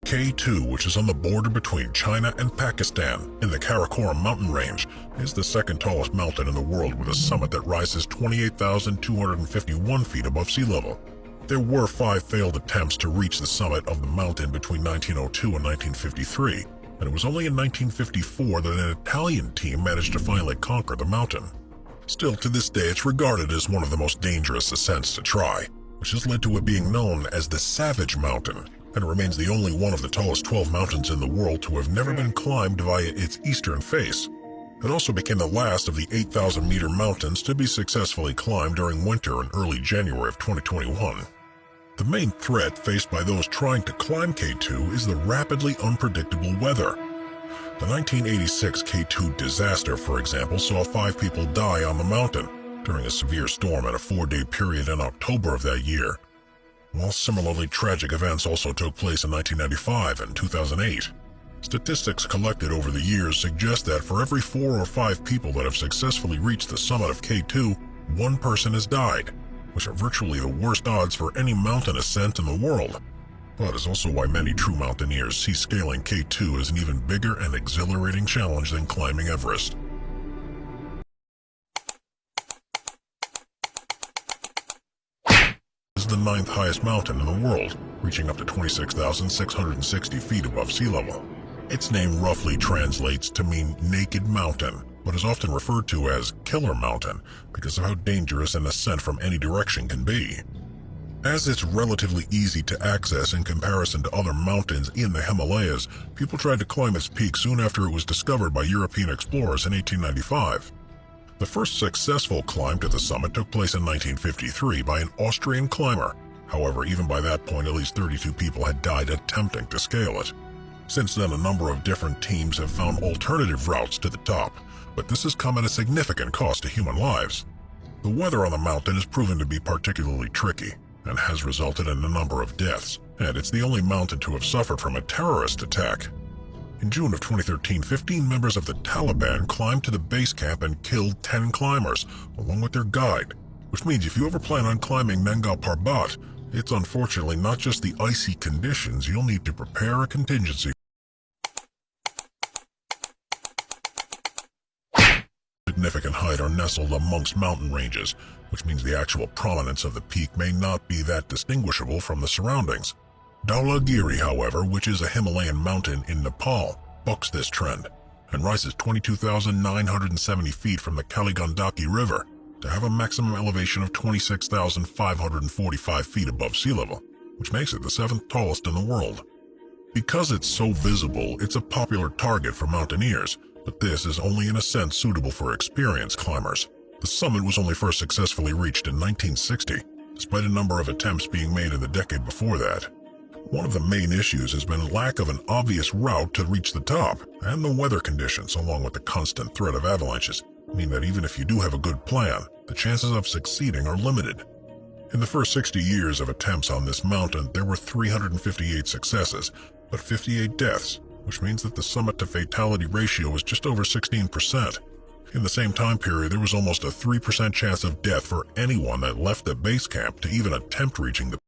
K2, which is on the border between China and Pakistan in the Karakoram mountain range, is the second tallest mountain in the world with a summit that rises 28,251 feet above sea level. There were 5 failed attempts to reach the summit of the mountain between 1902 and 1953, and it was only in 1954 that an Italian team managed to finally conquer the mountain. Still, to this day, it's regarded as one of the most dangerous ascents to try, which has led to it being known as the Savage Mountain, and it remains the only one of the tallest 12 mountains in the world to have never been climbed via its eastern face. It also became the last of the 8,000-meter mountains to be successfully climbed during winter in early January of 2021. The main threat faced by those trying to climb K2 is the rapidly unpredictable weather. The 1986 K2 disaster, for example, saw 5 people die on the mountain during a severe storm in a 4-day period in October of that year. While similarly tragic events also took place in 1995 and 2008. Statistics collected over the years suggest that for every 4 or 5 people that have successfully reached the summit of K2, 1 person has died, which are virtually the worst odds for any mountain ascent in the world. But is also why many true mountaineers see scaling K2 as an even bigger and exhilarating challenge than climbing Everest. Is the 9th highest mountain in the world, reaching up to 26,660 feet above sea level. Its name roughly translates to mean naked mountain, but is often referred to as Killer Mountain because of how dangerous an ascent from any direction can be. As it's relatively easy to access in comparison to other mountains in the Himalayas, people tried to climb its peak soon after it was discovered by European explorers in 1895. The first successful climb to the summit took place in 1953 by an Austrian climber. However, even by that point, at least 32 people had died attempting to scale it. Since then, a number of different teams have found alternative routes to the top, but this has come at a significant cost to human lives. The weather on the mountain has proven to be particularly tricky and has resulted in a number of deaths, and it's the only mountain to have suffered from a terrorist attack. In June of 2013, 15 members of the Taliban climbed to the base camp and killed 10 climbers, along with their guide, which means if you ever plan on climbing Nangal Parbat, it's unfortunately not just the icy conditions. You'll need to prepare a contingency. Significant height are nestled amongst mountain ranges, which means the actual prominence of the peak may not be that distinguishable from the surroundings. Dhaulagiri, however, which is a Himalayan mountain in Nepal, bucks this trend and rises 22,970 feet from the Kaligandaki River to have a maximum elevation of 26,545 feet above sea level, which makes it the 7th tallest in the world. Because it's so visible, it's a popular target for mountaineers, but this is only an ascent suitable for experienced climbers. The summit was only first successfully reached in 1960, despite a number of attempts being made in the decade before that. One of the main issues has been lack of an obvious route to reach the top, and the weather conditions, along with the constant threat of avalanches, mean that even if you do have a good plan, the chances of succeeding are limited. In the first 60 years of attempts on this mountain, there were 358 successes, but 58 deaths, which means that the summit-to-fatality ratio is just over 16%. In the same time period, there was almost a 3% chance of death for anyone that left the base camp to even attempt reaching the